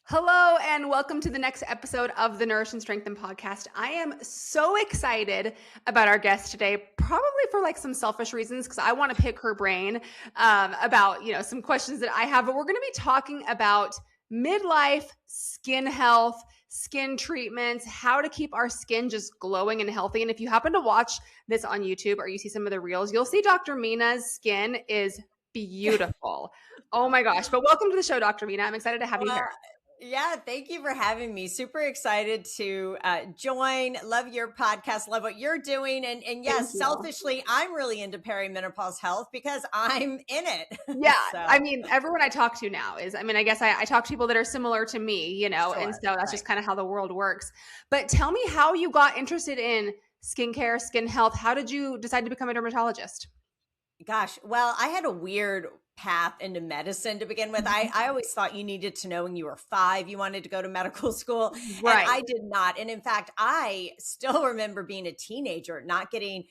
Hello, and welcome to the next episode of the Nourish and Strengthen podcast. I am so excited about our guest today, probably for like some selfish reasons, because I want to pick her brain about, some questions that I have. But we're going to be talking about midlife, skin health, skin treatments, how to keep our skin just glowing and healthy. And if you happen to watch this on YouTube or you see some of the reels, you'll see Dr. Mina's skin is beautiful. Oh my gosh. But welcome to the show, Dr. Mina. I'm excited to have you Well, here. yeah, thank you for having me. Super excited to join. Love your podcast. Love what you're doing. And Thank yes, you. selfishly, I'm really into perimenopause health because I'm in it. Yeah. I So, mean, everyone I talk to now I guess I talk to people that are similar to me, and sure. so that's Right. just kind of how the world works. But tell me how you got interested in skincare, skin health. How did you decide to become a dermatologist? Gosh, well, I had a weird path into medicine to begin with. I always thought you needed to know when you were 5, you wanted to go to medical school. And Right. I did not. And in fact, I still remember being a teenager, not getting,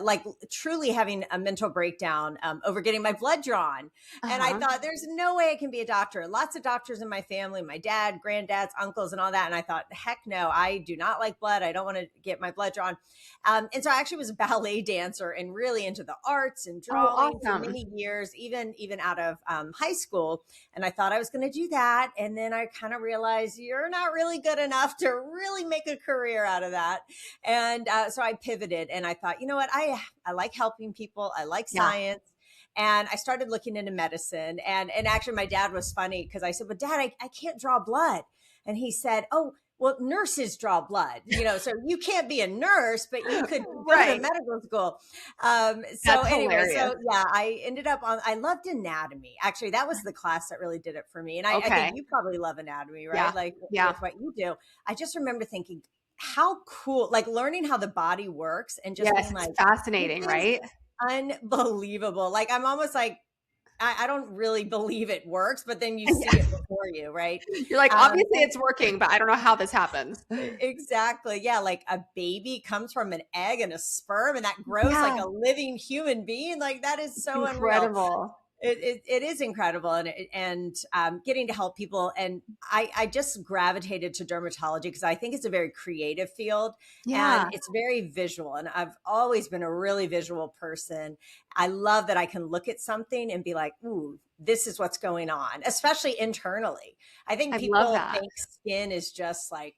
like truly having a mental breakdown over getting my blood drawn. And I Uh-huh. thought, there's no way I can be a doctor. Lots of doctors in my family, my dad, granddads, uncles, and all that. And I thought, heck no, I do not like blood. I don't want to get my blood drawn. And so I actually was a ballet dancer and really into the arts and Oh, drawing for awesome. many years, even out of high school. And I thought I was going to do that. And then I kind of realized you're not really good enough to really make a career out of that. And so I pivoted and I thought, you know what? I like helping people. I like Yeah. science. And I started looking into medicine. And actually, my dad was funny because I said, but Dad, I can't draw blood. And he said, oh, well, nurses draw blood, so you can't be a nurse, but you could go to Right. medical school. So That's anyway, hilarious. so yeah, I ended up I loved anatomy. Actually, that was the class that really did it for me. And I think Okay. you probably love anatomy, Yeah. right? Like Yeah. with what you do. I just remember thinking, how cool, like learning how the body works and just Yes. being It's like, this fascinating, is right? unbelievable. Like I'm almost like, I don't really believe it works, but then you see Yeah. it before you, right? You're like, Um, obviously it's working, but I don't know how this happens. Exactly. Yeah. Like a baby comes from an egg and a sperm and that grows like Yeah. a living human being. Like that is It's so unreal. incredible. It is incredible and getting to help people. And I just gravitated to dermatology because I think it's a very creative field and Yeah. it's very visual. And I've always been a really visual person. I love that I can look at something and be like, ooh, this is what's going on, especially internally. I think I love people that. think skin is just like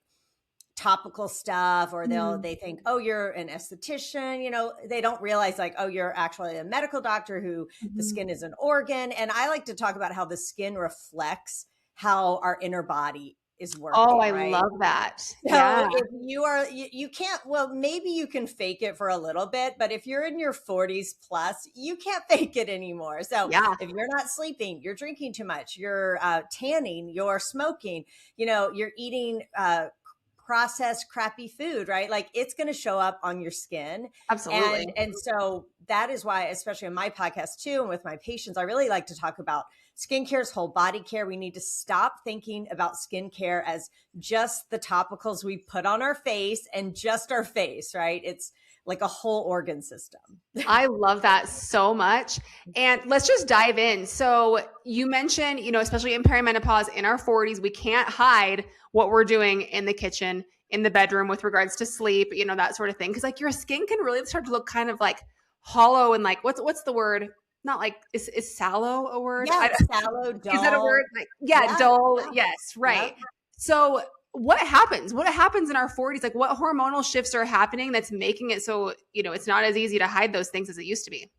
topical stuff or Mm. they think, oh, you're an esthetician, they don't realize like, oh, you're actually a medical doctor who the Mhm. skin is an organ. And I like to talk about how the skin reflects how our inner body is Oh, working, I right? love that. So Yeah. if you can't, well, maybe you can fake it for a little bit, but if you're in your 40s plus, you can't fake it anymore. So Yeah. if you're not sleeping, you're drinking too much, you're tanning, you're smoking, you're eating processed crappy food, right? Like it's going to show up on your skin. Absolutely. And so that is why, especially on my podcast too, and with my patients, I really like to talk about skincare is whole body care. We need to stop thinking about skincare as just the topicals we put on our face and just our face, right? It's like a whole organ system. I love that so much. And let's just dive in. So you mentioned, especially in perimenopause in our 40s, we can't hide what we're doing in the kitchen, in the bedroom with regards to sleep, that sort of thing. Cause like your skin can really start to look kind of like hollow and like, what's the word? Not like, is sallow a word? Yeah, sallow, Is that a word? dull. Like, yeah, Yeah, dull. yeah, Yes, yeah. right. So what happens? What happens in our 40s? Like what hormonal shifts are happening that's making it so, it's not as easy to hide those things as it used to be?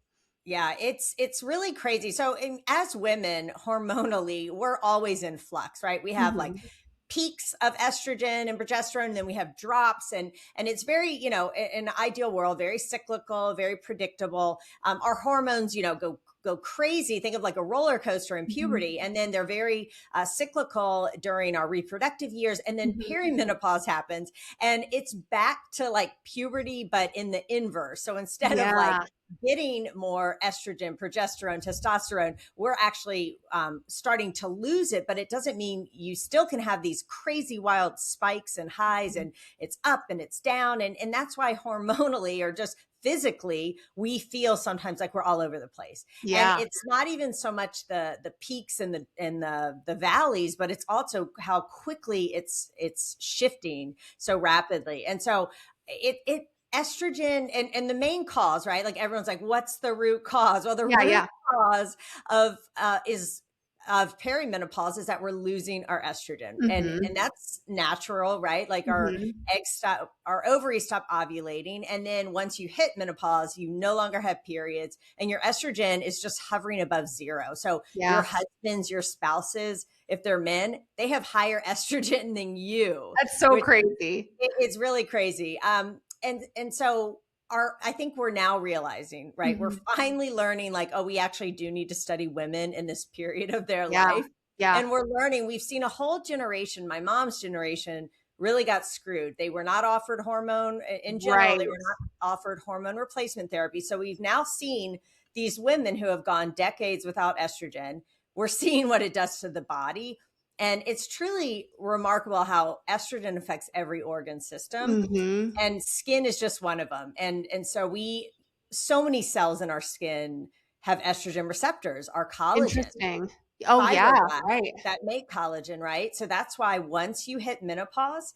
Yeah, it's really crazy. So as women, hormonally, we're always in flux, right? We have like Mhm. peaks of estrogen and progesterone, and then we have drops, and it's very, in an ideal world, very cyclical, very predictable. Our hormones, go crazy. Think of like a roller coaster in Mhm. puberty, and then they're very cyclical during our reproductive years, and then Mhm. perimenopause happens, and it's back to like puberty, but in the inverse. So instead of like Yeah. getting more estrogen, progesterone, testosterone. We're actually starting to lose it, but it doesn't mean you still can have these crazy wild spikes and highs, and it's up and it's down. And that's why hormonally or just physically we feel sometimes like we're all over the place. And Yeah. it's not even so much the peaks and the valleys, but it's also how quickly it's shifting so rapidly. And so it estrogen and the main cause, right? Like everyone's like, what's the root cause? Well, the Yeah. root Yeah. cause of of perimenopause is that we're losing our estrogen, Mm-hmm. and that's natural, right? Like our Mm-hmm. eggs stop, our ovaries stop ovulating, and then once you hit menopause, you no longer have periods, and your estrogen is just hovering above zero. So your Yeah. husbands, your spouses, if they're men, they have higher estrogen than you, That's so which crazy. it's really crazy. And so I think we're now realizing, right? We're Mm-hmm. finally learning, like, oh, we actually do need to study women in this period of their Yeah. life. Yeah. And we're learning, we've seen a whole generation, my mom's generation really got screwed. They were not offered hormone in general, Right. they were not offered hormone replacement therapy. So we've now seen these women who have gone decades without estrogen. We're seeing what it does to the body. And it's truly remarkable how estrogen affects every organ system, Mm-hmm. and skin is just one of them. And so so many cells in our skin have estrogen receptors, our collagen, Interesting. Oh, yeah. fibroblasts Right. that make collagen, right? So that's why once you hit menopause,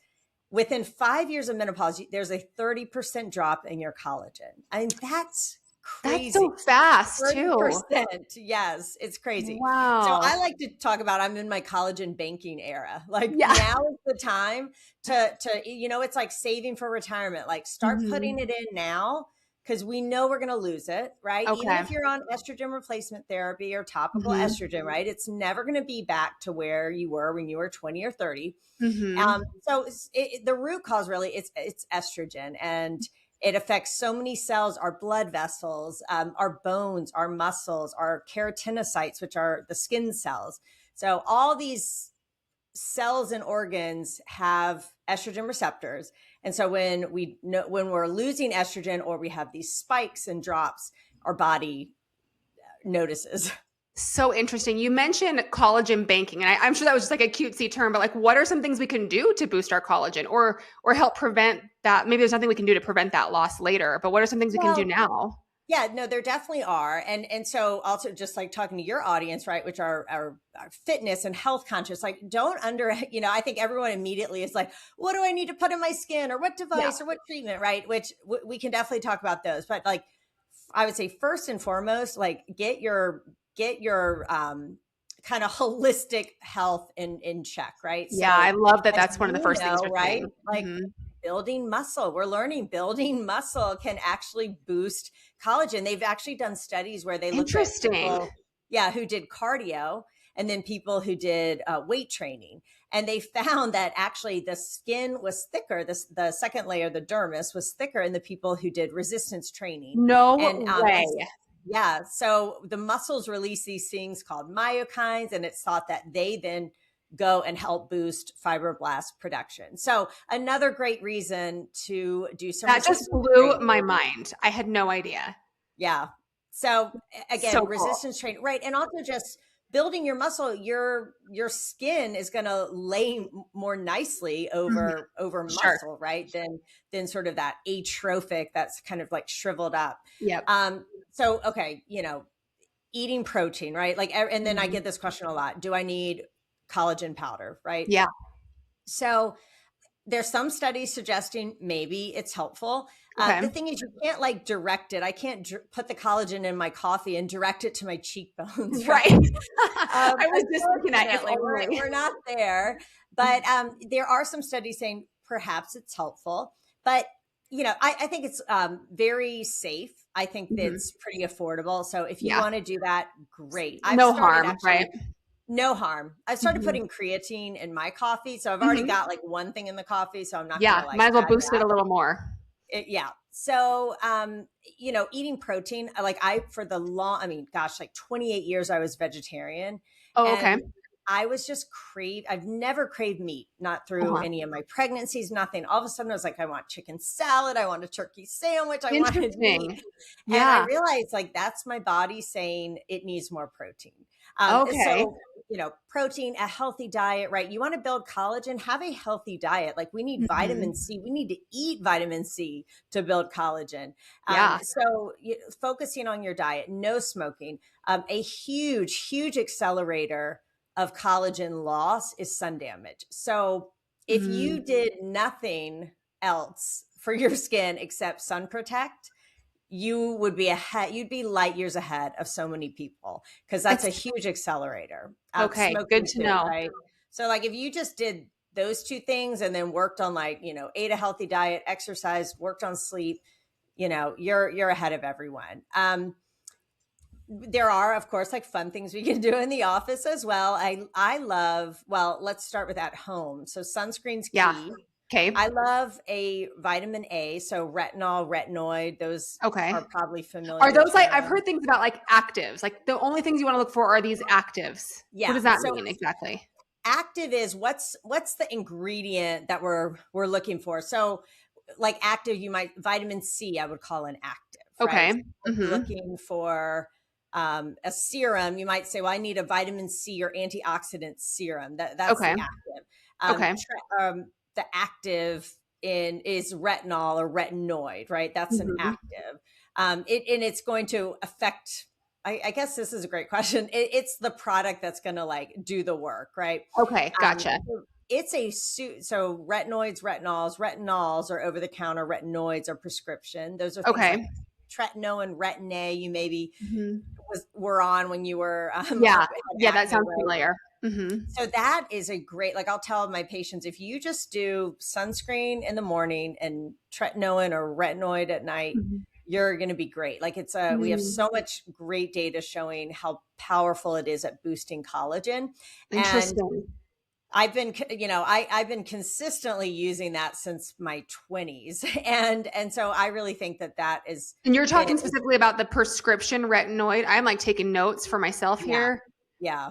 within 5 years of menopause, there's a 30% drop in your collagen. I mean, that's That's crazy. so fast too. 30%. Yes, it's crazy. So Wow. I like to talk about, I'm in my collagen banking era. Like Yeah. now is the time to it's like saving for retirement. Like start putting Mm-hmm. it in now, because we know we're going to lose it, right? Even Okay. if you're on estrogen replacement therapy or topical Mm-hmm. estrogen, right? It's never going to be back to where you were when you were 20 or 30. Mm-hmm. So the root cause really it's estrogen, and it affects so many cells, our blood vessels, our bones, our muscles, our keratinocytes, which are the skin cells. So all these cells and organs have estrogen receptors. And so when we're losing estrogen or we have these spikes and drops, our body notices. So interesting. You mentioned collagen banking, and I'm sure that was just like a cutesy term, but like, what are some things we can do to boost our collagen, or help prevent that? Maybe there's nothing we can do to prevent that loss later, but what are some things we can do Well, now? yeah, no, there definitely are. And so also just like talking to your audience, right, which are fitness and health conscious, like don't I think everyone immediately is like, what do I need to put in my skin, or what Yeah. device or what treatment, right? Which we can definitely talk about those. But like, I would say first and foremost, like get your kind of holistic health in check, right? Yeah. I So love that. as That's one of the you first things know, you're right? saying. Like Hmm. building muscle. We're learning building muscle can actually boost collagen. They've actually done studies where they looked at Interesting. people, yeah, who did cardio and then people who did weight training. And they found that actually the skin was thicker. The second layer, the dermis, was thicker in the people who did resistance training. And No way. yeah, so the muscles release these things called myokines, and it's thought that they then go and help boost fibroblast production. So another great reason to do some That just resistance blew training. my mind. I had no idea. Yeah. So So again, cool. resistance training, right? And also just building your muscle, your skin is going to lay more nicely Mhm. over Sure. muscle, right? Than sort of that atrophic that's kind of like shriveled up. Yep. So okay, eating protein, right? Like, and then I Mhm. get this question a lot: do I need collagen powder, right? Yeah. So there's some studies suggesting maybe it's helpful. Okay. The thing is, you can't like direct it. I can't put the collagen in my coffee and direct it to my cheekbones, Right. right? I was just thinking that if Unfortunately, only. we're not there. But there are some studies saying perhaps it's helpful. But I think it's very safe. I think Mhm. it's pretty affordable. So if you Yeah. want to do that, great. I've No started harm, right? actually no harm. I've started Mhm. putting creatine in my coffee. So I've already Mhm. got like one thing in the coffee. So I'm not going Yeah. to like Might as well add boost it that. a little more. Yeah. So, eating protein, like for the long, I mean, gosh, like 28 years I was vegetarian. Oh, okay. And I was just I've never craved meat, not through Uh-huh. any of my pregnancies, nothing. All of a sudden I was like, I want chicken salad. I want a turkey sandwich. I wanted meat. Interesting. And I Yeah. realized like that's my body saying it needs more protein. Okay. So, protein, a healthy diet, right? You want to build collagen, have a healthy diet. Like we need Mhm. vitamin C. We need to eat vitamin C to build collagen. Yeah. Focusing on your diet, no smoking, a huge, huge accelerator of collagen loss is sun damage. So if you Mhm. did nothing else for your skin except sun protect, you would be ahead, you'd be light years ahead of so many people because that's a That's huge accelerator. okay, good Smoking to too, know. right? So like if you just did those two things and then worked on like, ate a healthy diet, exercise, worked on sleep, you're ahead of everyone. There are, of course, like fun things we can do in the office as well. I love, well, let's start with at home. So sunscreen's Yeah. key. Okay. I love a vitamin A, so retinol, retinoid, those Okay. are probably Are familiar those like I've terms. heard things about like actives. Like the only things you want to look for are these actives. What Yeah. does that So mean exactly? active is what's the ingredient that we're looking for. So like active, vitamin C, I would call an active, right? Okay. If you're Mhm. looking for a serum, you might say, well, I need a vitamin C or antioxidant serum. That's Okay. the active. Okay. The active in is retinol or retinoid, right? That's an Mhm. active. And it's going to affect. I guess this is a great question. It's the product that's going to like do the work, right? Okay, gotcha. It's a suit. So retinols are over the counter. Retinoids are prescription. Those are things like Okay. tretinoin, retin-A. You maybe Mhm. were on when you were Yeah. had Yeah, that acne, sounds right? familiar. Mhm. So that is a great, like I'll tell my patients, if you just do sunscreen in the morning and tretinoin or retinoid at night, Mhm. you're going to be great. Like we have Mm. so much great data showing how powerful it is at boosting collagen. And Interesting. I've been consistently using that since my 20s. And so I really think that is And you're been, talking specifically about the prescription retinoid. I'm like taking notes for myself yeah, here. yeah.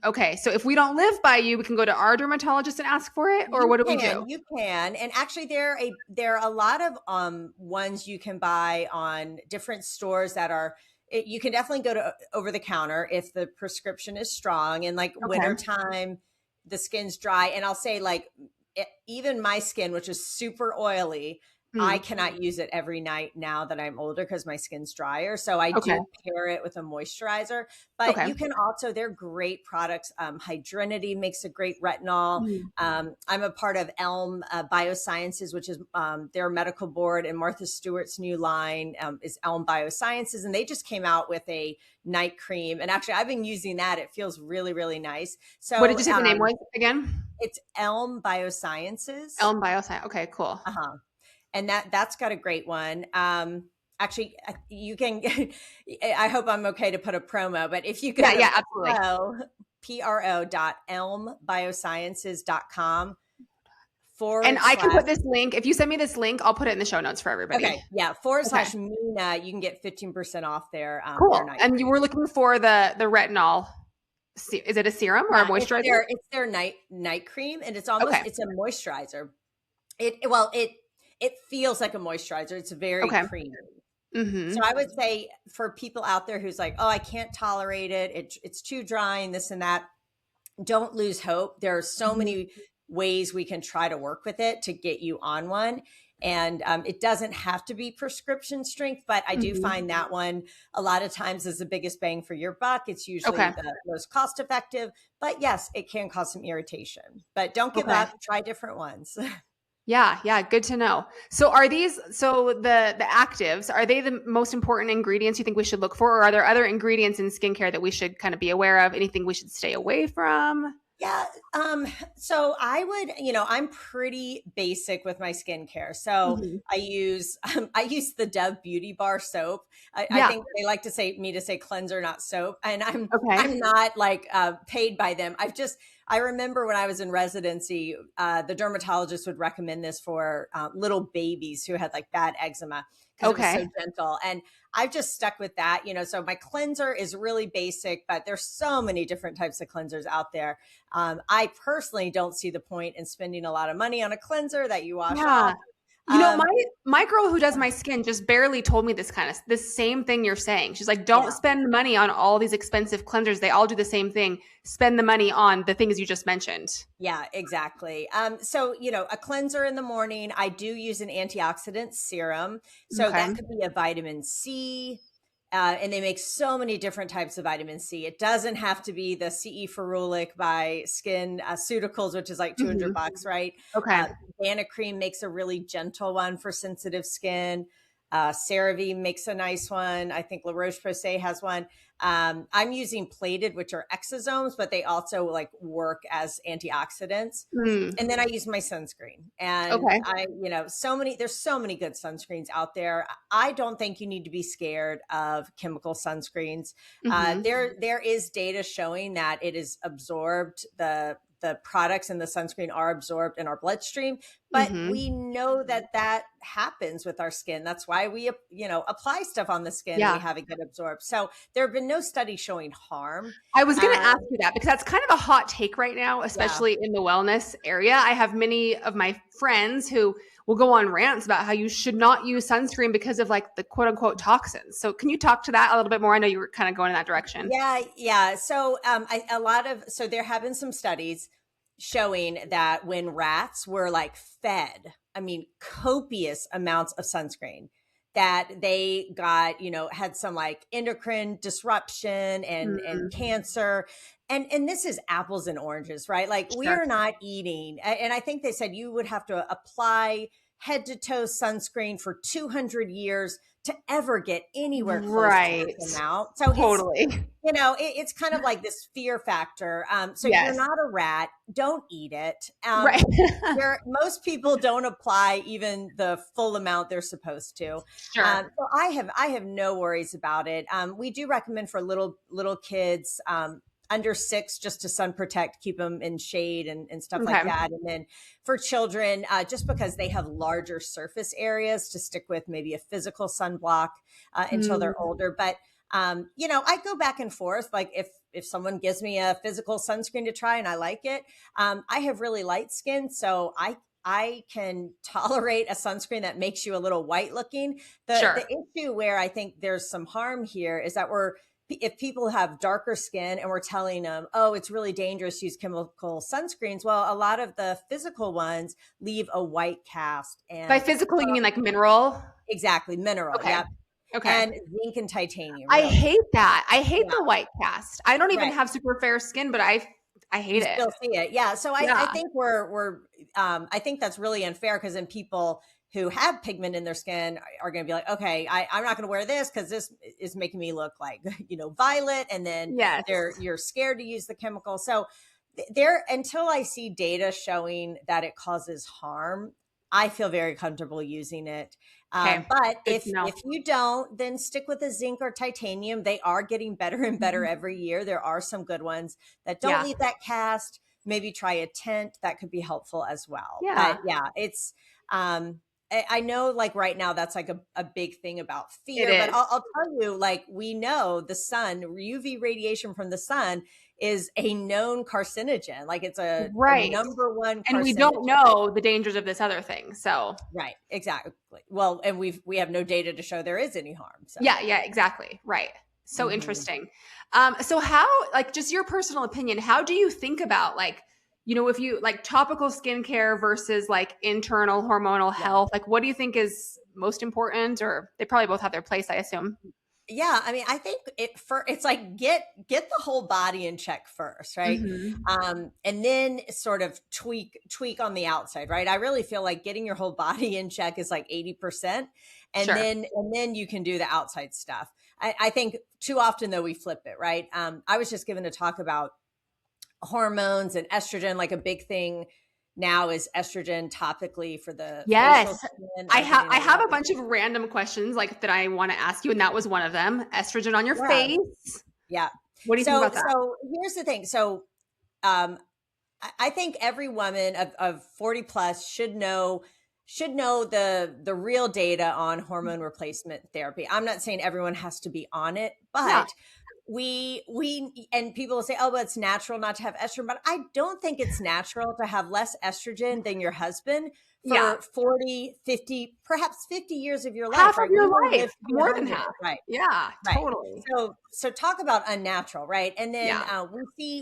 Okay, so if we don't live by you, we can go to our dermatologist and ask for it, or what do we do? You can. And actually there are a lot of ones you can buy on different stores that are you can definitely go to over the counter if the prescription is strong and like Okay. wintertime the skin's dry and I'll say like even my skin which is super oily I Mm. cannot use it every night now that I'm older because my skin's drier. So I Okay. do pair it with a moisturizer. But Okay. you can also, they're great products. Hydrinity makes a great retinol. Mm. I'm a part of Elm Biosciences, which is their medical board, and Martha Stewart's new line is Elm Biosciences, and they just came out with a night cream. And actually, I've been using that; it feels really, really nice. What did So you say the name was again? it's Elm Biosciences, Elm Bioscience. Okay, cool. and that's got a great one. Actually, you can. I hope I'm okay to put a promo, but if you go Yeah, to yeah, absolutely. pro.elmbiosciences.com And forward I can slash put this link. If you send me this link, I'll put it in the show notes for everybody. okay, yeah, forward Okay, slash Mina, you can get 15% off their cool. night And you cream. were looking for the retinol. Is it a serum or a Yeah, moisturizer? it's their night cream, and Okay. it's a moisturizer. It feels like a moisturizer. It's very Okay. creamy. So Mm-hmm. I would say for people out there who's like, oh, I can't tolerate it. It's too dry and this and that. Don't lose hope. There are so Mm-hmm. many ways we can try to work with it to get you on one. And it doesn't have to be prescription strength, but I do Mm-hmm. find that one a lot of times is the biggest bang for your buck. It's usually Okay. the most cost effective, but yes, it can cause some irritation. But don't give Okay. up. Try different ones. Yeah, yeah, good to know. So the actives, are they the most important ingredients you think we should look for, or are there other ingredients in skincare that we should kind of be aware of? Anything we should stay away from? Yeah. So I would, I'm pretty basic with my skincare. So Mhm. I use the Dove Beauty Bar soap. I Yeah. think they like to say cleanser, not soap. And I'm Okay. not like paid by them. I remember when I was in residency, the dermatologist would recommend this for little babies who had like bad eczema because it was so Okay. gentle. And I've just stuck with that, so my cleanser is really basic, but there's so many different types of cleansers out there. I personally don't see the point in spending a lot of money on a cleanser that you wash Yeah. off. My Um, my girl who does my skin just barely told me this same thing you're saying. She's like, don't yeah. spend money on all these expensive cleansers. They all do the same thing. Spend the money on the things you just mentioned. Yeah, exactly. So, a cleanser in the morning, I do use an antioxidant serum. So Okay. that could be a vitamin C. And they make so many different types of vitamin C. It doesn't have to be the CE ferulic by Skin Ceuticals, which is like Mhm. $200, right? Okay. Banana cream makes a really gentle one for sensitive skin. CeraVe makes a nice one. I think La Roche-Posay has one. I'm using plated, which are exosomes, but they also like work as antioxidants. Mm. And then I use my sunscreen, and Okay. there's so many good sunscreens out there. I don't think you need to be scared of chemical sunscreens. Mhm. There is data showing that it is absorbed, the products in the sunscreen are absorbed in our bloodstream, but we Mhm. know that happens with our skin. That's why we apply stuff on the skin and we Yeah. have it get absorbed. So there have been no studies showing harm. I was going to uh, ask you that because that's kind of a hot take right now, yeah. especially in the wellness area. I have many of my friends who will go on rants about how you should not use sunscreen because of like the quote unquote toxins. So can you talk to that a little bit more? I know you were kind of going in that direction. Yeah. So so there have been some studies showing that when rats were like fed, I mean, copious amounts of sunscreen, that they got, had some like endocrine disruption and Mm, cancer. And this is apples and oranges, right? Like we sure. are not eating, and I think they said you would have to apply head to toe sunscreen for 200 years to ever get anywhere close to Right. this amount. So Totally. it's kind of like this fear factor. So you're Yes. not a rat. Don't eat it. Right. Most people don't apply even the full amount they're supposed to. Sure. So I have no worries about it. We do recommend for little kids, under 6, just to sun protect, keep them in shade and stuff like Okay. that. And then for children, just because they have larger surface areas, to stick with maybe a physical sunblock until they're Mm, older. But I go back and forth. Like if someone gives me a physical sunscreen to try and I like it, I have really light skin, so I can tolerate a sunscreen that makes you a little white looking. The sure. issue where I think there's some harm here is that if people have darker skin and we're telling them, oh, it's really dangerous to use chemical sunscreens. Well, a lot of the physical ones leave a white cast, By and physical, you mean like mineral? exactly, mineral. Okay. Yep. Okay. And zinc and titanium, I really. hate that. I hate Yeah. the white cast. I don't even Right. have super fair skin, but I hate You it. still see it. Yeah. So I Yeah. think I think that's really unfair, because then people who have pigment in their skin are going to be like, okay, I'm not going to wear this because this is making me look like, violet. And then Yes. you're scared to use the chemical. So there, until I see data showing that it causes harm, I feel very comfortable using it. Okay. But Good if to know. if you don't, then stick with the zinc or titanium. They are getting better and better Mhm. every year. There are some good ones that don't Yeah. leave that cast. Maybe try a tint, that could be helpful as well. But Yeah. yeah, it's I know, like right now that's like a big thing about It fear, but is. I'll tell you, like, we know the sun, UV radiation from the sun is a known carcinogen. Like it's a Right. number one And we carcinogen. don't know the dangers of this other thing. So, Right, exactly. Well, and we have no data to show there is any harm. So yeah, yeah, exactly. Right. So mhm. interesting. So how, like, just your personal opinion, how do you think about like, if you like topical skincare versus like internal hormonal Yeah. health, like what do you think is most important? Or they probably both have their place, I assume. Yeah, I mean, I think it's like get the whole body in check first, right? Hmm. And then sort of tweak on the outside, right? I really feel like getting your whole body in check is like 80%, and Sure. then you can do the outside stuff. I think too often though we flip it, right? I was just given a talk about hormones and estrogen. Like a big thing now is estrogen topically for the facial Yes. skin. I I'm have getting I a have lot. a bunch of random questions like that I want to ask you, and that was one of them. Estrogen on your Yeah, face. yeah. What do you think So about that? so here's the thing. So um I think every woman of 40 plus should know the real data on hormone replacement therapy. I'm not saying everyone has to be on it, Yeah. but we and people will say, oh, but it's natural not to have estrogen, but I don't think it's natural to have less estrogen than your husband Yeah. for 40, 50, perhaps 50 years of your life, Half of right? We your want to life, live to be more than 100, half. right? Yeah, Right. totally. So talk about unnatural, right? And then Yeah.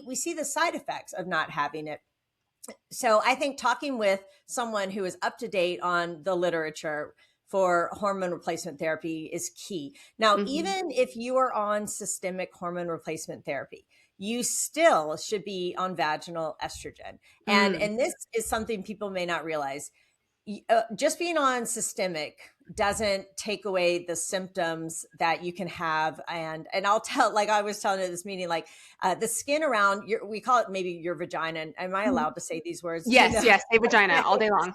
we see the side effects of not having it. So I think talking with someone who is up to date on the literature for hormone replacement therapy is key. Now, Mhm. even if you are on systemic hormone replacement therapy, you still should be on vaginal estrogen. And Mm. and this is something people may not realize. Just being on systemic doesn't take away the symptoms that you can have. And I'll tell, like I was telling at this meeting, like the skin around your, we call it maybe your vagina. And am I Mhm. allowed to say these words? Do you Yes, know? yes, say vagina all day long.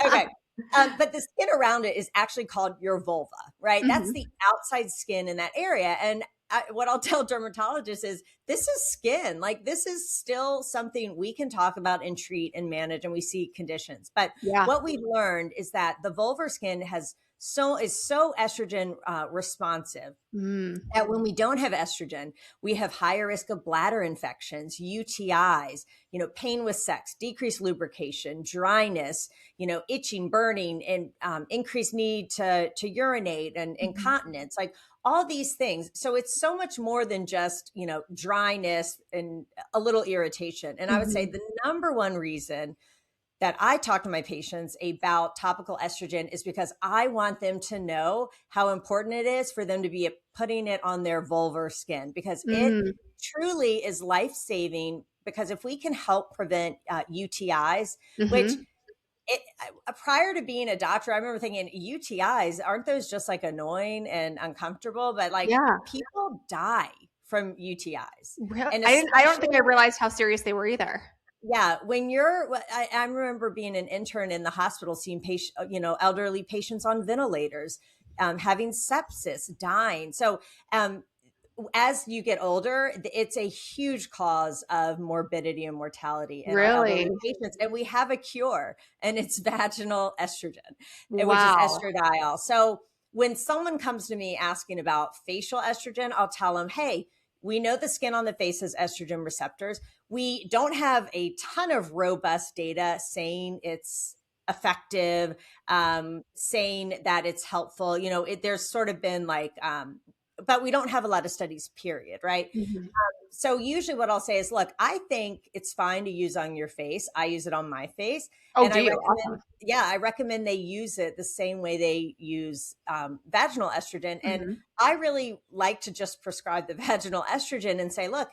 Okay. But the skin around it is actually called your vulva, right? That's Mhm. the outside skin in that area. And what I'll tell dermatologists is this is skin. Like this is still something we can talk about and treat and manage, and we see conditions. But Yeah. what we've learned is that the vulvar skin is so estrogen responsive Mm. that when we don't have estrogen, we have higher risk of bladder infections, UTIs, pain with sex, decreased lubrication, dryness, itching, burning, and increased need to urinate and Mhm. incontinence, like all these things. So it's so much more than just, dryness and a little irritation. And I would say Mhm. the number one reason that I talk to my patients about topical estrogen is because I want them to know how important it is for them to be putting it on their vulvar skin, because it Mm. truly is life saving. Because if we can help prevent UTIs, which Mhm. prior to being a doctor, I remember thinking UTIs, aren't those just like annoying and uncomfortable? But like Yeah. people die from UTIs. Real And I don't think I especially, realized how serious they were either. yeah, when I remember being an intern in the hospital, seeing elderly patients on ventilators, having sepsis, dying. So, um, as you get older, it's a huge cause of morbidity and mortality in our Really? elderly patients. And we have a cure, and it's vaginal estrogen, which is Wow. estradiol. So when someone comes to me asking about facial estrogen, I'll tell them, hey, we know the skin on the face has estrogen receptors. We don't have a ton of robust data saying it's effective, saying that it's helpful. There's sort of been like, but we don't have a lot of studies, period, right? Mhm. So usually what I'll say is, look, I think it's fine to use on your face. I use it on my face. Oh, And do I you? recommend, Awesome. yeah, I recommend they use it the same way they use vaginal estrogen. And Mhm. I really like to just prescribe the vaginal estrogen and say, look,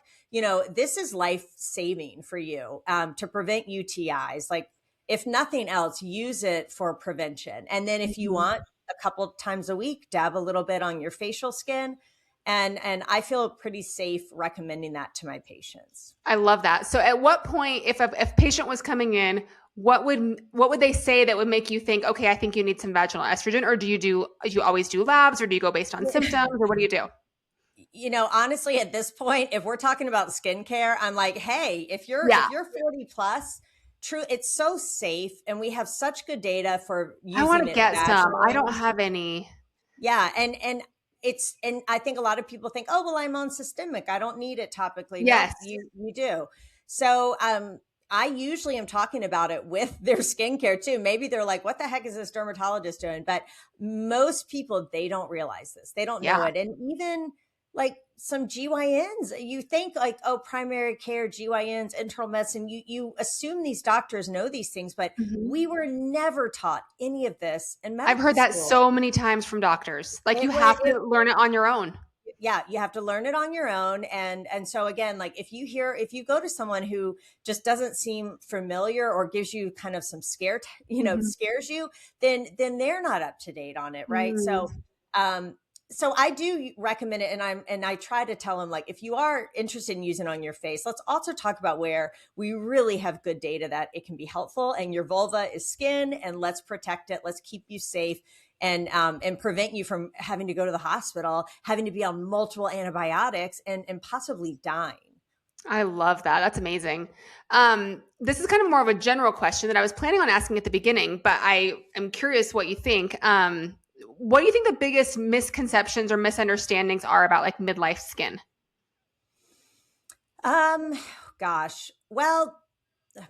this is life saving for you, to prevent UTIs. Like, if nothing else, use it for prevention. And then if you Mhm. want, a couple times a week, dab a little bit on your facial skin. And I feel pretty safe recommending that to my patients. I love that. So at what point, if patient was coming in, what would they say that would make you think, okay, I think you need some vaginal estrogen? Or do you always do labs, or do you go based on symptoms, or what do you do? Honestly, at this point, if we're talking about skincare, I'm like, hey, if you're Yeah. if you're 40 plus, true, it's so safe, and we have such good data for I want using to it get some. I vaginally. don't have any. Yeah, and I think a lot of people think, oh, well, I'm on systemic, I don't need it topically. Nope, Yes. you do. So I usually am talking about it with their skincare too. Maybe they're like, what the heck is this dermatologist doing? But most people, they don't realize this. They don't know Yeah. it. And even like some GYNs, you think like, oh, primary care, GYNs, internal medicine, you assume these doctors know these things, but Mhm. we were never taught any of this in I've medical heard that school. so many times from doctors. Like, you It, have it to learn it on your own. Yeah, you have to learn it on your own. And so again, like if you go to someone who just doesn't seem familiar or gives you kind of some Mhm. scares you, then they're not up to date on it, right? So Mm. um so I do recommend it, and I try to tell them, like, if you are interested in using it on your face, let's also talk about where we really have good data that it can be helpful, and your vulva is skin, and let's protect it, let's keep you safe, and prevent you from having to go to the hospital, having to be on multiple antibiotics, and possibly dying. I love that. That's amazing. This is kind of more of a general question that I was planning on asking at the beginning, but I am curious what you think. What do you think the biggest misconceptions or misunderstandings are about like midlife skin? Um, Gosh. Well,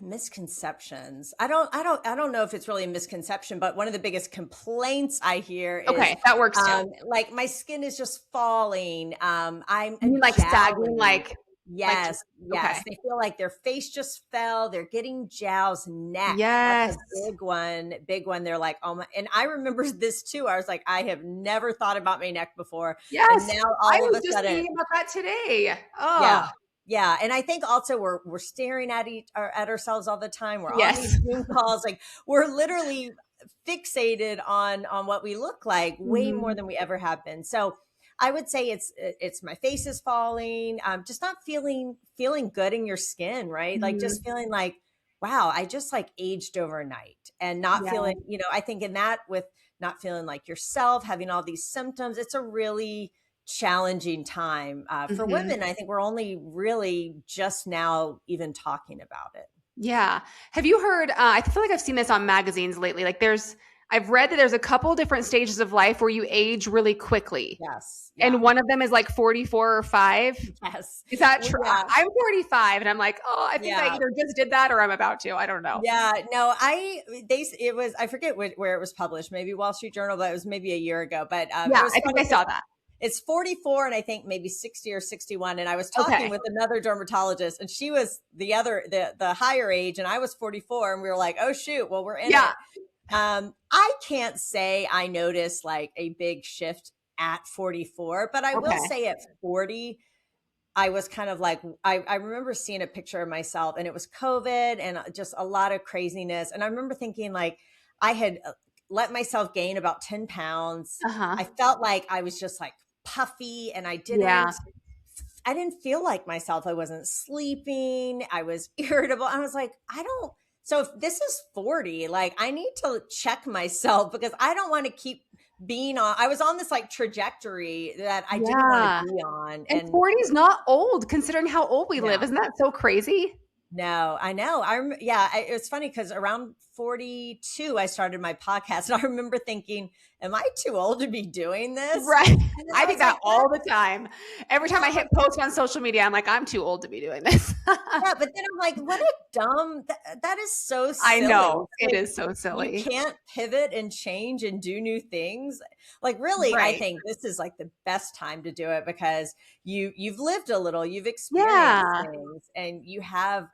misconceptions. I don't know if it's really a misconception, but one of the biggest complaints I hear is Okay, that works too. like my skin is just falling. I'm You mean like sagging, jowly. like Yes, okay. yes. They feel like their face just fell. They're getting jowls. Neck. That's a Yes. big one. Big one. They're like, oh my. And I remember this too. I was like, I have never thought about my neck before. And Yes. now I all of was a just sudden, thinking about that today. yeah. Oh, Yeah, and I think also we're staring at each or at ourselves all the time. We're on these yes. Zoom calls, like we're literally fixated on what we look like way more Mhm. than we ever have been. So I would say it's my face is falling, just not feeling good in your skin, right? Like just Mhm. feeling like, wow, I just like aged overnight, and not Yeah. feeling, I think in that with not feeling like yourself, having all these symptoms, it's a really challenging time for Mhm. women. I think we're only really just now even talking about it. Yeah. Have you heard, I feel like I've seen this on magazines lately. I've read that there's a couple different stages of life where you age really quickly. Yes. And Yeah. one of them is like 44 or 5. Yes. Is that Well, true? yeah. I'm 45 and I'm like, oh, I think I Yeah. either just did that or I'm about to. I don't know. Yeah. No, it was, I forget where it was published, maybe Wall Street Journal, but it was maybe a year ago. But it Yeah, was I think funny I because saw that. it's 44 and I think maybe 60 or 61. And I was talking Okay. with another dermatologist, and she was the higher age, and I was 44, and we were like, oh shoot, well, we're in Yeah. it. I can't say I noticed like a big shift at 44, but I will Okay. say at 40, I was kind of like, I remember seeing a picture of myself, and it was COVID and just a lot of craziness. And I remember thinking like I had let myself gain about 10 pounds. Uh-huh. I felt like I was just like puffy, and Yeah. I didn't feel like myself. I wasn't sleeping. I was irritable. I was like, I don't. So if this is 40, like I need to check myself because I don't want to keep being on. I was on this like trajectory that I didn't want to Yeah. be on. And And 40 is not old considering how old we live. no, Isn't that so crazy? no, I know. It was funny because around 42, I started my podcast. And I remember thinking, am I too old to be doing this? Right. And then I I think was that like, all the time. Every time I yeah, hit post on social media, I'm like, I'm too old to be doing this. yeah, but then I'm like, what a that is so I silly. know. It's It like is so you silly. can't pivot and change and do new things. Like really, I Right. think this is like the best time to do it because you've lived a little, you've experienced Yeah. things, and you have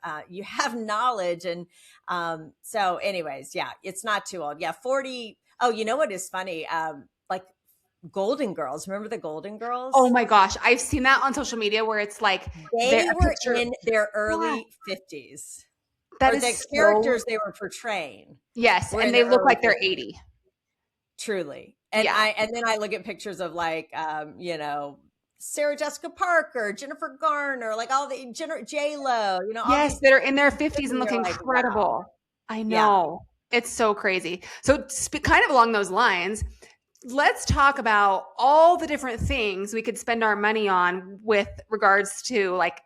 knowledge. And so anyways, yeah, it's not too old. Yeah, 40. Oh, you know what is funny? Like Golden Girls. Remember the Golden Oh Girls? my gosh. I've seen that on social media where it's like They a were picture. in their Yeah. early 50s, That or is the so, characters they were portraying yes. were And in they their look early like they're 50s. 80. Truly. Yeah. And then I look at pictures of like Sarah Jessica Parker, Jennifer Garner, like all the J Lo, all Yes, these, that are in their and 50s and look you're like, wow. incredible. I Yeah. know. It's so crazy. So, kind of along those lines, let's talk about all the different things we could spend our money on with regards to like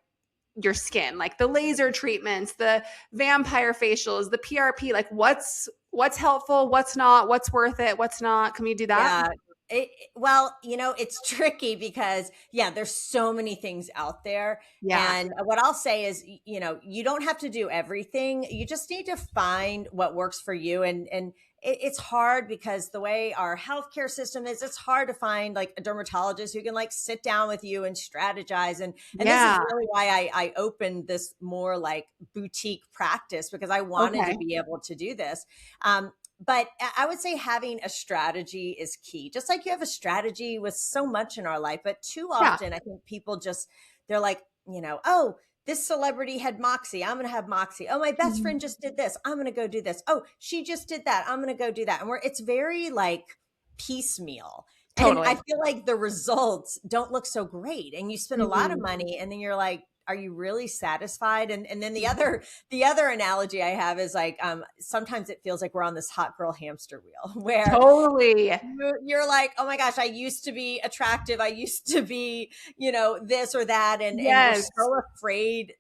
your skin, like the laser treatments, the vampire facials, the PRP, like what's helpful, what's not, what's worth it, what's not. Can we do that? Yeah. Well, it's tricky because, yeah, there's so many things out there. Yeah. And what I'll say is, you don't have to do everything. You just need to find what works for you. And it's hard because the way our healthcare system is, it's hard to find like a dermatologist who can like sit down with you and strategize. And this is Yeah. really why I opened this more like boutique practice, because I wanted to Okay. be able to do this. But I would say having a strategy is key. Just like you have a strategy with so much in our life, but too Yeah. often I think people they're like, oh, this celebrity had Moxie, I'm going to have Moxie. Oh, my best Mhm. friend just did this, I'm going to go do this. Oh, she just did that, I'm going to go do that. And it's very like piecemeal. And I Totally. feel like the results don't look so great. And you spend a lot of Mhm. money, and then you're like, are you really satisfied? And then the other analogy I have is like, sometimes it feels like we're on this hot girl hamster wheel where Totally. you're like, oh my gosh, I used to be attractive. I used to be, this or that. And we're Yes. so afraid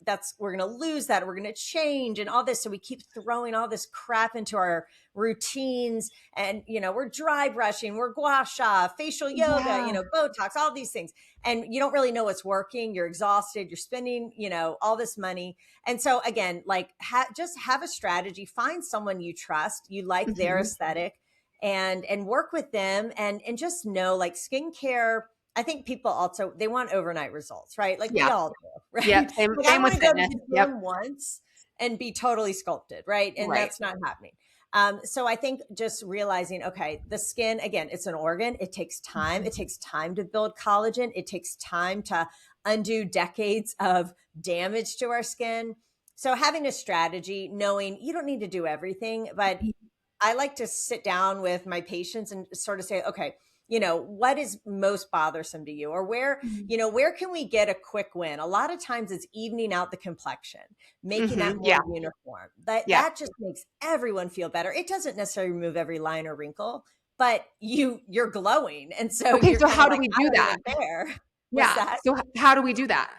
that's we're going to lose that. We're going to change and all this. So we keep throwing all this crap into our routines and, we're dry brushing, we're gua sha, facial yoga, Yeah. Botox, all these things. And you don't really know what's working. You're exhausted. You're spending, all this money. And so again, like just have a strategy, find someone you trust, you like their aesthetic and work with them and just know like skincare. I think people also, they want overnight results, right? Like we all do, right? Yep. Like I Same want with to go to fitness. the Yep. gym once and be totally sculpted, right? And Right. that's not happening. So I think just realizing, okay, the skin, again, it's an organ. It takes time. It takes time to build collagen. It takes time to undo decades of damage to our skin. So having a strategy, knowing you don't need to do everything, but I like to sit down with my patients and sort of say, okay, what is most bothersome to you or where can we get a quick win? A lot of times it's evening out the complexion, making that more uniform. That just makes everyone feel better. It doesn't necessarily remove every line or wrinkle, but you're glowing. And so Okay. you're So kind how of do like, we I do don't that? even care. What's Yeah. that? So how do we do that?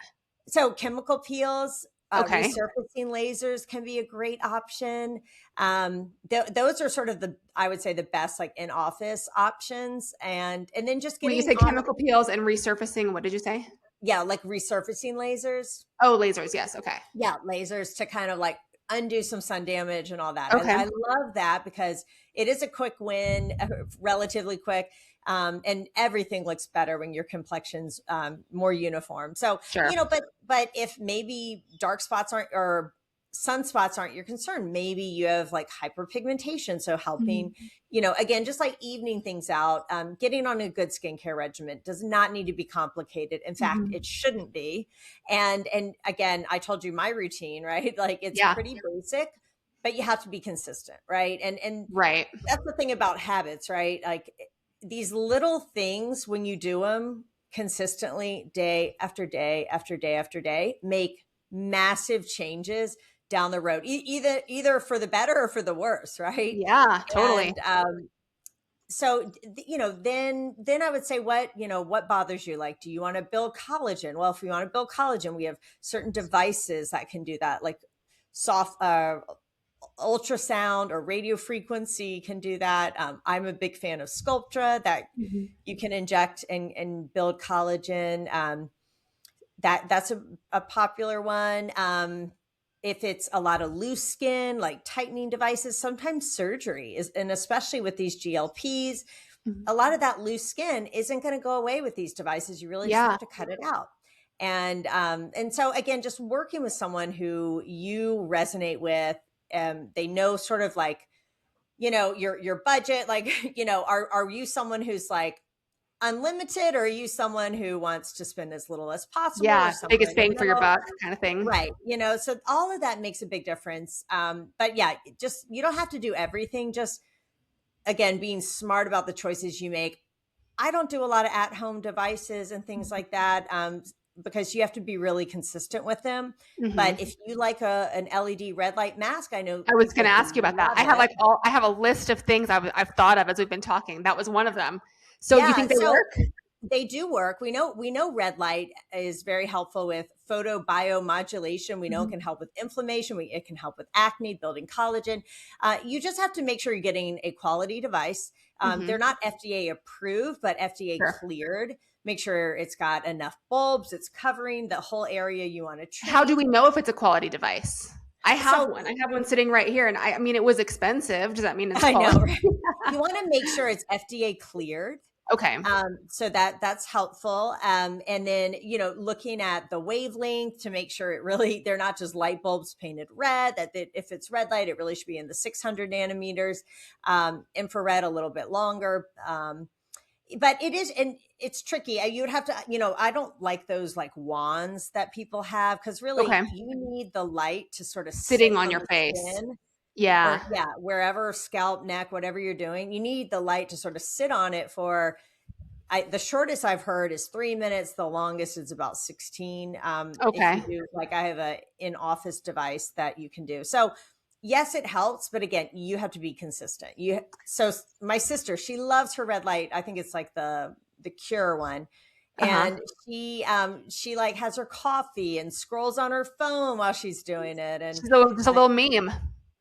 So chemical peels, Okay. resurfacing lasers can be a great option. Those are sort of I would say the best like in office options. And then just When you getting say on, chemical peels and resurfacing, what did you say? yeah, like resurfacing lasers. Oh, lasers. Yes. Okay. Yeah, lasers to kind of like undo some sun damage and all that. Okay. I love that because it is a quick win, relatively quick. And everything looks better when your complexion's more uniform. So, Sure. but if maybe dark spots aren't or sunspots aren't your concern, maybe you have like hyperpigmentation. So helping, again, just like evening things out, getting on a good skincare regimen does not need to be complicated. In fact, it shouldn't be. And again, I told you my routine, right? Like it's pretty basic, but you have to be consistent, right? And Right. that's the thing about habits, right? Like these little things, when you do them consistently, day after day after day after day, make massive changes down the road, either for the better or for the worse, right? Yeah, totally. And so then I would say what bothers you? Like, do you want to build collagen? Well, if we want to build collagen, we have certain devices that can do that, like soft ultrasound or radio frequency can do that. I'm a big fan of Sculptra that you can inject and build collagen. That's a popular one. If it's a lot of loose skin, like tightening devices, sometimes surgery is, and especially with these GLPs, a lot of that loose skin isn't going to go away with these devices. You really just have to cut it out. And so again, just working with someone who you resonate with, they know sort of like, your budget, like, are you someone who's like unlimited or are you someone who wants to spend as little as possible? Yeah. Or Biggest bang for your buck kind of thing. right. So all of that makes a big difference. But yeah, just, you don't have to do everything. Just again, being smart about the choices you make. I don't do a lot of at-home devices and things like that. Because you have to be really consistent with them. But if you like an LED red light mask, I know I was going to ask you about that. I have a list of things I've thought of as we've been talking. That was one of them. So you think they work? They do work. We know red light is very helpful with photobiomodulation. We know it can help with inflammation. It can help with acne, building collagen. You just have to make sure you're getting a quality device. They're not FDA approved, but FDA cleared. Make sure it's got enough bulbs. It's covering the whole area you want to treat. How do we know if it's a quality device? I have one. I have one sitting right here. And I mean, it was expensive. Does that mean it's quality? I know, right? You want to make sure it's FDA cleared. Okay. So that's helpful. And then, looking at the wavelength to make sure they're not just light bulbs painted red, that if it's red light, it really should be in the 600 nanometers, infrared a little bit longer. But it is, and it's tricky. You would have to, I don't like those like wands that people have because really you need the light to sort of sitting on your face. Yeah. Wherever, scalp, neck, whatever you're doing, you need the light to sort of sit on it for the shortest I've heard is 3 minutes. The longest is about 16. If you Okay. do, like, I have a in-office device that you can do. So yes, it helps, but again, you have to be consistent. So my sister, she loves her red light. I think it's like the Cure one. Uh-huh. And she like has her coffee and scrolls on her phone while she's doing it. And Just a little meme.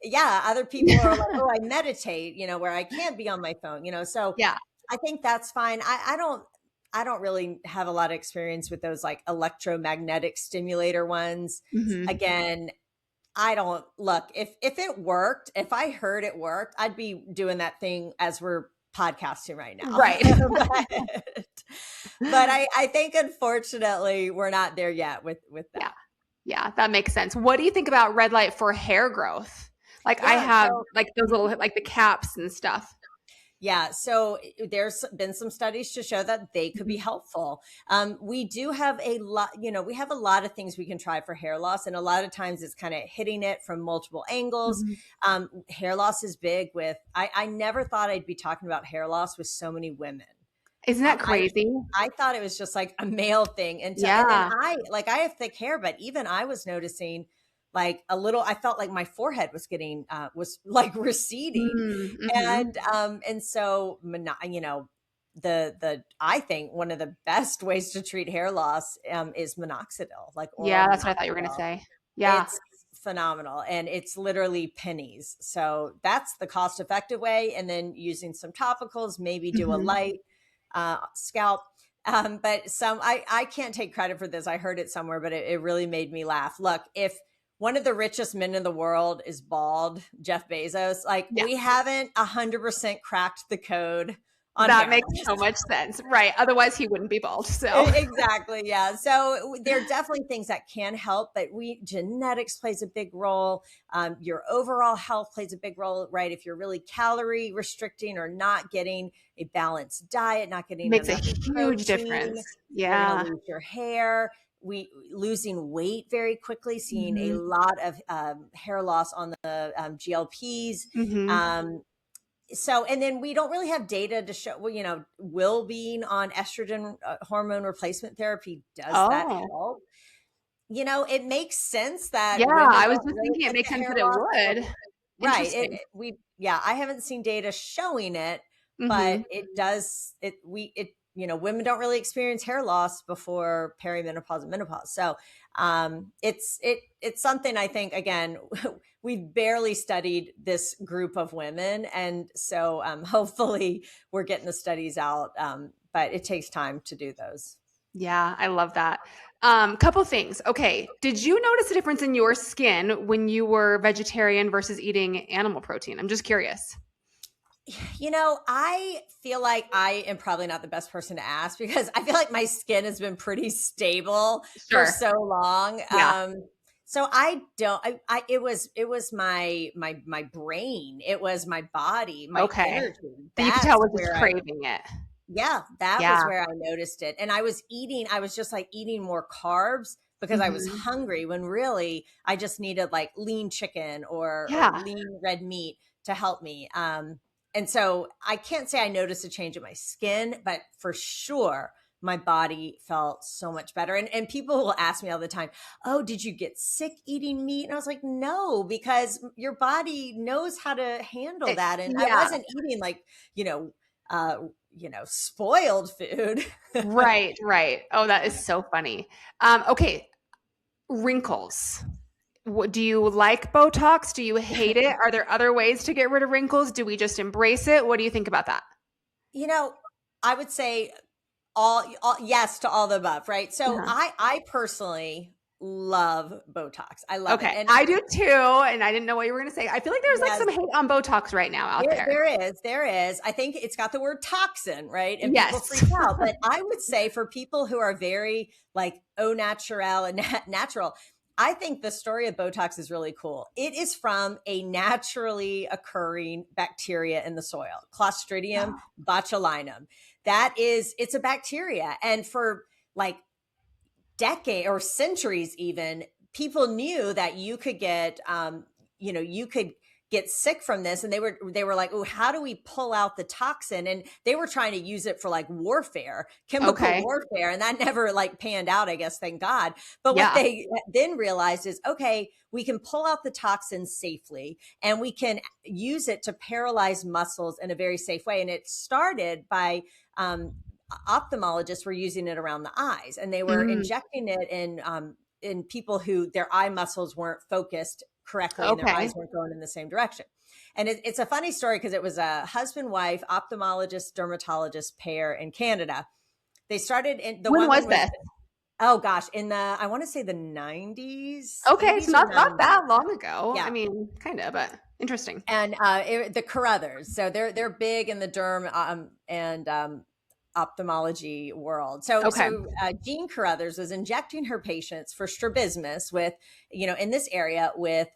yeah, other people are like, oh, I meditate, where I can't be on my phone, so Yeah. I think that's fine. I don't really have a lot of experience with those like electromagnetic stimulator ones. Hmm. Again, I don't look, if it worked, if I heard it worked, I'd be doing that thing as we're podcasting right now. Right. but I think unfortunately we're not there yet with Yeah. that. Yeah, that makes sense. What do you think about red light for hair growth? Like I Yeah. have So like those little like the caps and stuff. Yeah, so there's been some studies to show that they could be Mhm. helpful. We do have a lot, we have a lot of things we can try for hair loss, and a lot of times it's kind of hitting it from multiple angles. Mhm. Hair loss is big with, I never thought I'd be talking about hair loss with so many women. Isn't that crazy? I thought it was just like a male thing and then Yeah. I have thick hair, but even I was noticing like a little, I felt like my forehead was getting was like receding. Mm, mhm. And so the I think one of the best ways to treat hair loss is minoxidil, like oral Yeah, that's what I thought you were gonna minoxidil. say. Yeah. It's phenomenal, and it's literally pennies. So that's the cost effective way. And then using some topicals, maybe do a Mhm. light scalp. But I can't take credit for this. I heard it somewhere, but it really made me laugh. Look, if one of the richest men in the world is bald, Jeff Bezos, like Yeah. we haven't 100% cracked the code on That hair makes so loss. much sense. Right. Otherwise he wouldn't be bald. So Exactly. Yeah. So there are definitely things that can help, but genetics plays a big role. Your overall health plays a big role, right? If you're really calorie restricting or not getting a balanced diet, not getting makes a enough huge protein, difference. you're going to Yeah. lose your hair. We losing weight very quickly, seeing a Mhm. lot of hair loss on the GLPs. Mhm. So and then we don't really have data to show, well, will being on estrogen hormone replacement therapy, does that Oh. help? It makes sense that Yeah, women I was don't just really thinking it get makes the sense hair that it loss, would. right. it, Interesting. it- we yeah, I haven't seen data showing it, but Mhm. it does women don't really experience hair loss before perimenopause and menopause. So it's something, I think, again, we've barely studied this group of women, and so hopefully we're getting the studies out, but it takes time to do those. Yeah, I love that. Couple things. Okay, did you notice a difference in your skin when you were vegetarian versus eating animal protein? I'm just curious. I feel like I am probably not the best person to ask because I feel like my skin has been pretty stable for Sure. so long. Yeah. So I don't, it was my brain. It was my body, my Okay. energy. So you could tell we're just Where craving it. yeah, that was Yeah. where I noticed it. And I was just like eating more carbs because I was Mhm. hungry when really I just needed like lean chicken or Yeah. lean red meat to help me. And so I can't say I noticed a change in my skin, but for sure my body felt so much better. And people will ask me all the time, oh, did you get sick eating meat? And I was like, no, because your body knows how to handle that. And I Yeah. wasn't eating like, you know, uh, spoiled food. Right, right. Oh, that is so funny. Okay, wrinkles. Do you like Botox? Do you hate it? Are there other ways to get rid of wrinkles? Do we just embrace it? What do you think about that? you know, I would say all yes to all the above, right? So Uh-huh. I personally love Botox. I love it. Okay, And I do too, and I didn't know what you were gonna say. I feel like there's like yes, some hate on Botox right now out there, there. there is. I think it's got the word toxin, right? And people Yes. freak out. But I would say for people who are very like au naturel and natural, I think the story of Botox is really cool. It is from a naturally occurring bacteria in the soil, Clostridium botulinum. It's a bacteria. And for like decade or centuries even, people knew that you could get you could get sick from this. And they were like, oh, how do we pull out the toxin? And they were trying to use it for like warfare, chemical Okay. warfare. And that never like panned out, I guess, thank God. But what Yeah. they then realized is, okay, we can pull out the toxin safely and we can use it to paralyze muscles in a very safe way. And it started by, ophthalmologists were using it around the eyes, and they were Mm. injecting it in people who their eye muscles weren't focused correctly and their Okay. eyes weren't going in the same direction. And it's a funny story because it was a husband wife ophthalmologist dermatologist pair in Canada. They started in the When was woman was, this? oh gosh, in the, I want to say the 90s, Okay, it's 80s or not 90s. that long ago. I Yeah. mean, kinda, but interesting. And the Carruthers, so they're big in the derm and ophthalmology world. So Okay. Jean Carruthers was injecting her patients for strabismus with, in this area with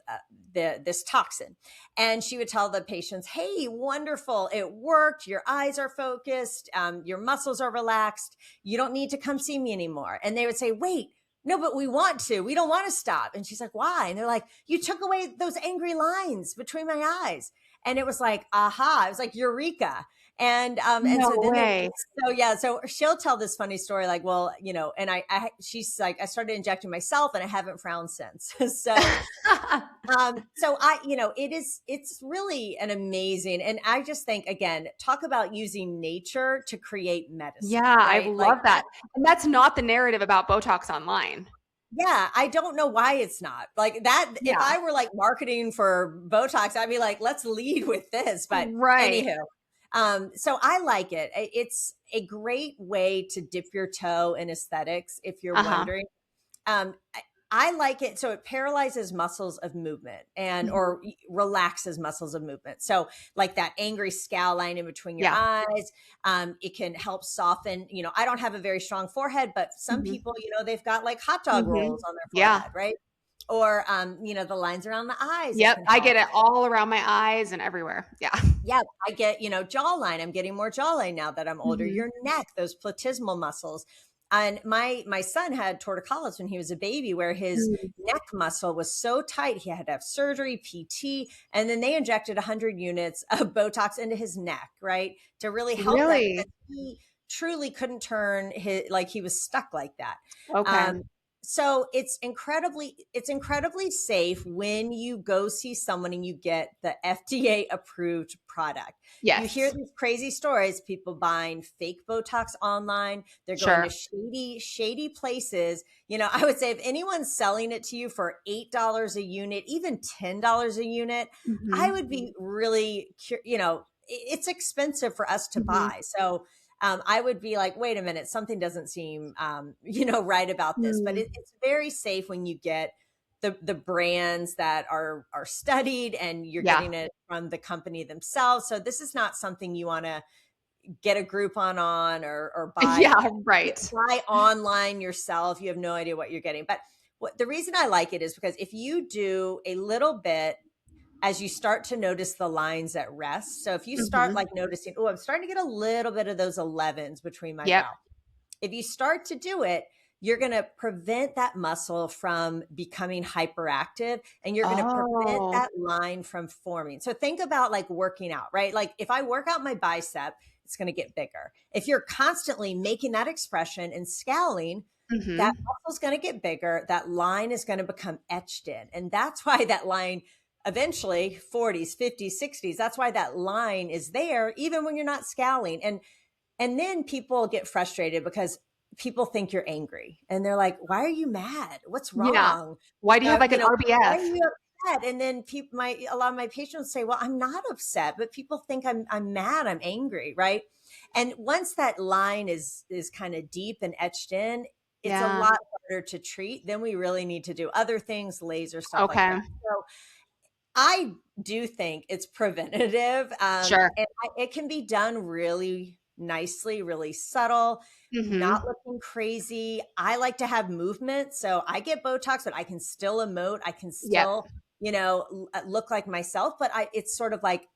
this toxin, and she would tell the patients, "Hey, wonderful, it worked. Your eyes are focused, your muscles are relaxed. You don't need to come see me anymore." And they would say, "Wait." No, but we want to. We don't want to stop. And she's like, "Why?" And they're like, "You took away those angry lines between my eyes." And it was like, aha, it was like eureka. And No so then way. so she'll tell this funny story, like, well, and she's like, I started injecting myself and I haven't frowned since. So it's really an amazing, and I just think, again, talk about using nature to create medicine, Yeah, I right? Like love that. And that's not the narrative about Botox online. yeah, I don't know why it's not like that. If Yeah. I were like marketing for Botox, I'd be like, let's lead with this. But Right. anywho, so I like it. It's a great way to dip your toe in aesthetics if you're Uh-huh. wondering. I like it. So it paralyzes muscles of movement and Mhm. or relaxes muscles of movement. So like that angry scowl line in between your Yeah. eyes, it can help soften. I don't have a very strong forehead, but some Mhm. people, they've got like hot dog rolls Mhm. on their Yeah. forehead, right? Or the lines around the eyes, it Yep, can I help. get it all around my eyes and everywhere. Yeah. Yeah, I get, jawline. I'm getting more jawline now that I'm older. Mhm. Your neck, those platysmal muscles. And my son had torticollis when he was a baby, where his Mm. neck muscle was so tight he had to have surgery, PT, and then they injected 100 units of Botox into his neck, right, to really help that Really? because he truly couldn't turn his, like he was stuck like that. Okay. Um, so it's incredibly safe when you go see someone and you get the FDA approved product. You hear Yes. these crazy stories, people buying fake Botox online. They're going to Sure. shady places. I would say if anyone's selling it to you for $8 a unit, even $10 a unit, I Mhm. would be really, it's expensive for us to Mhm. buy. So I would be like, wait a minute, something doesn't seem, right about this. But Mm. it's very safe when you get the brands that are studied and you're Yeah. getting it from the company themselves. So this is not something you want to get a Groupon on or buy Yeah, right. buy online yourself. You have no idea what you're getting. But the reason I like it is because if you do a little bit as you start to notice the lines at rest. So if you start Mhm. like noticing, oh, I'm starting to get a little bit of those 11s between my Yep. brow. If you start to do it, you're going to prevent that muscle from becoming hyperactive and you're going to prevent Oh. that line from forming. So think about like working out, right? Like if I work out my bicep, it's going to get bigger. If you're constantly making that expression and scowling, that Mhm. muscle's going to get bigger. That line is going to become etched in. And that's why that line eventually 40s, 50s, 60s, that's why that line is there even when you're not scowling. And then people get frustrated because people think you're angry and they're like, why are you mad? What's Yeah. wrong? Why do you have, like, an Why are RBF? you upset? And then a lot of my patients say, well, I'm not upset, but people think I'm mad, I'm angry, right? And once that line is kind of deep and etched in, it's a Yeah. lot harder to treat. Then we really need to do other things, laser, stuff like that. Okay. So I do think it's preventative, Sure. and it can be done really nicely, really subtle, not Mhm. looking crazy. I like to have movement, so I get Botox, but I can still emote. I can Yep. still, look like myself, but it's sort of like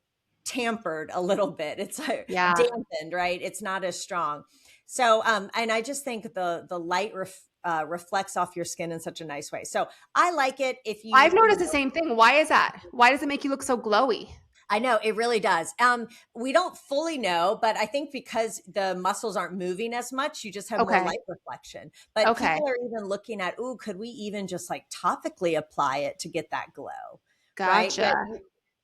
tampered a little bit. It's like Yeah. dampened, right? It's not as strong. So, and I just think the light reflects off your skin in such a nice way. So I like it. If I've you noticed the know, same thing. Why is that? Why does it make you look so glowy? I know it really does. We don't fully know, but I think because the muscles aren't moving as much, you just have more Okay. light reflection. But Okay. people are even looking at, ooh, could we even just like topically apply it to get that glow? Right. Gotcha.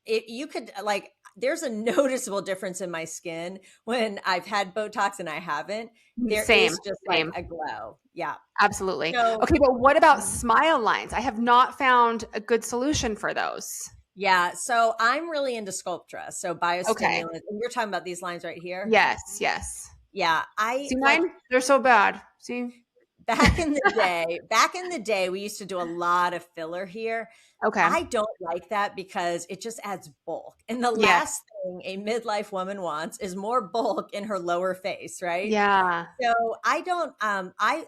But you could like, there's a noticeable difference in my skin when I've had Botox and I haven't. There Same. is just like Same. a glow. Yeah. Absolutely. So, Okay, but what about smile lines? I have not found a good solution for those. yeah. So I'm really into Sculptra. So Okay. biostimulant. And you're talking about these lines right here. Yes, yes. Yeah. I See like mine? They're so bad. See? back in the day, we used to do a lot of filler here. Okay. I don't like that because it just adds bulk. And the Yes. last thing a midlife woman wants is more bulk in her lower face, right? Yeah. So I don't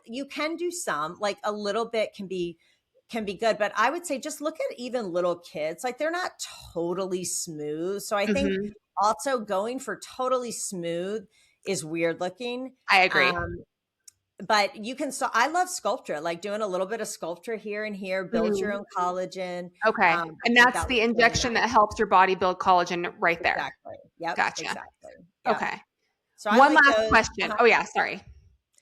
you can do some, like a little bit can be good, but I would say just look at even little kids. Like they're not totally smooth. So I think Mhm. also going for totally smooth is weird looking. I agree. Um, but you can, so I love Sculptra, like doing a little bit of Sculptra here and here, build your Mhm. own collagen. Okay. I And think that's that the looks really injection nice. that helps your body build collagen right there. Exactly. Yep. Gotcha. Exactly. Yep. Okay. So I One like last those. question. Oh yeah, sorry.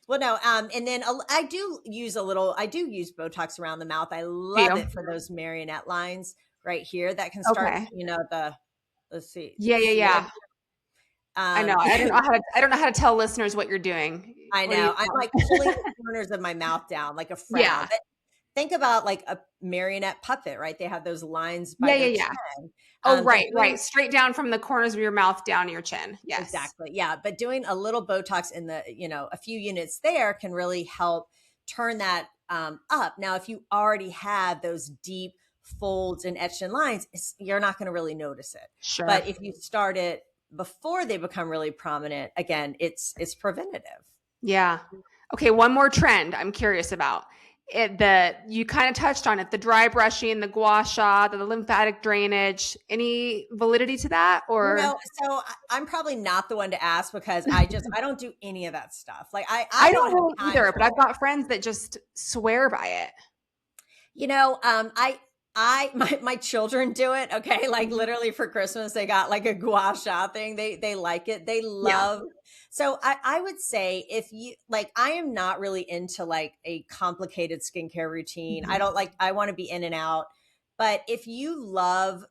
Well, no, and then I do use Botox around the mouth. I Do love you? it for those marionette lines right here that can start, Okay. let's see, do Yeah, you yeah, see it? yeah. I know. I don't know how to tell listeners what you're doing. I What do you know. I'm call like pulling the corners of my mouth down like a frown. Yeah. But think about like a marionette puppet, right? They have those lines by Yeah, yeah, their yeah. chin. Oh, But right, doing right. Straight down from the corners of your mouth down to your chin. Yes. exactly. Yeah. But doing a little Botox in the, a few units there can really help turn that up. Now, if you already have those deep folds and etched in lines, you're not going to really notice it. Sure. But if you start it before they become really prominent, again, it's preventative. Yeah. Okay, one more trend I'm curious about. You kind of touched on it, the dry brushing, the gua sha, the lymphatic drainage. Any validity to that or So I'm probably not the one to ask because I don't do any of that stuff. Like I I don't don't have really time either, but for I've it. got friends that just swear by it. My children do it. Okay. Like literally for Christmas, they got like a gua sha thing. They like it. They Yeah. love. So I would say if you like, I am not really into like a complicated skincare routine. Mhm. I want to be in and out. But if you love,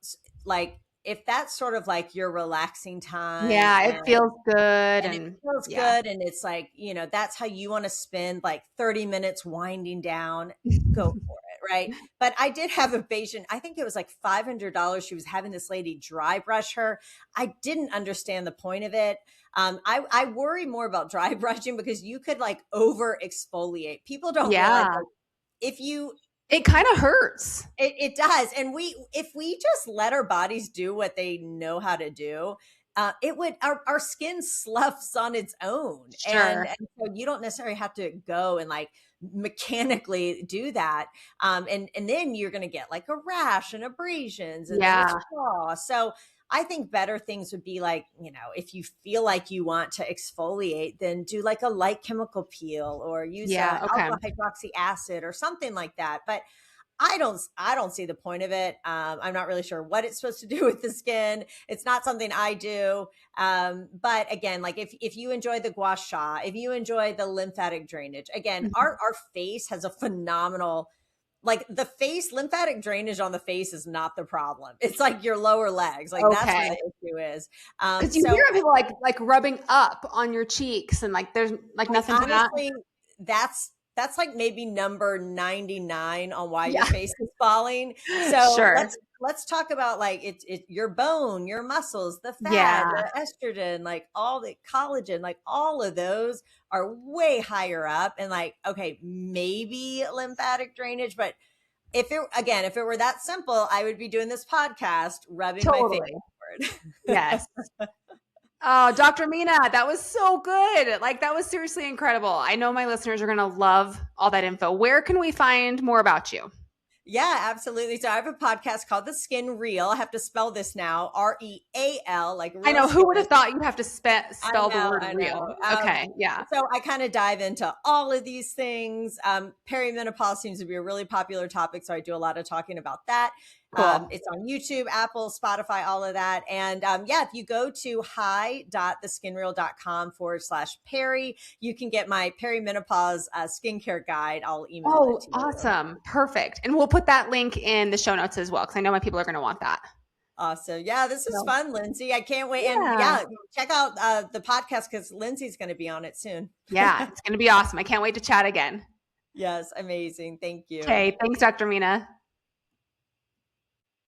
like, if that's sort of like your relaxing time Yeah, it feels good and it and feels yeah. good and it's like, that's how you want to spend like 30 minutes winding down, go for it, right? But I did have a patient, I think it was like $500. She was having this lady dry brush her. I didn't understand the point of it. I worry more about dry brushing because you could like over exfoliate. People don't realize Yeah. like if you It kind of hurts. it does. And if we just let our bodies do what they know how to do, our skin sloughs on its own. Sure. And so you don't necessarily have to go and like mechanically do that. And then you're going to get like a rash and abrasions and then Yeah. it's raw. So I think better things would be like, if you feel like you want to exfoliate, then do like a light chemical peel or use Yeah, okay. alpha hydroxy acid or something like that. But I don't see the point of it. I'm not really sure what it's supposed to do with the skin. It's not something I do. But again, like if you enjoy the gua sha, if you enjoy the lymphatic drainage, again, Mhm. our face has a phenomenal, like the face lymphatic drainage on the face is not the problem. It's like your lower legs. Like that's where Okay. the issue is. Because you So hear of people like rubbing up on your cheeks and like there's like nothing to that. honestly, that's like maybe number 99 on why your Yeah. face is falling. So Sure. let's talk about like your bone, your muscles, the fat, Yeah. the estrogen, like all the collagen, like all of those are way higher up. And like, okay, maybe lymphatic drainage, but if it were that simple, I would be doing this podcast rubbing my face Totally. forward. Yes. Oh, Dr. Mina, that was so good. Like that was seriously incredible. I know my listeners are going to love all that info. Where can we find more about you? Yeah, absolutely. So I have a podcast called The Skin Real. I have to spell this now, REAL, like I real know. Who skin. would have thought you'd have to spell the word I real? know. Okay. Yeah. So I kind of dive into all of these things. Perimenopause seems to be a really popular topic, so I do a lot of talking about that. Cool. It's on YouTube, Apple, Spotify, all of that. And yeah, if you go to hi.theskinreal.com/Perry, you can get my perimenopause skincare guide. I'll email it Oh, to you. awesome. Perfect. And we'll put that link in the show notes as well, because I know my people are going to want that. Awesome. Yeah, this is So, fun, Lindsay. I can't wait. And yeah. yeah, check out the podcast because Lindsay's going to be on it soon. Yeah. It's going to be awesome. I can't wait to chat again. Yes, amazing. Thank you. Okay. Thanks, Dr. Mina.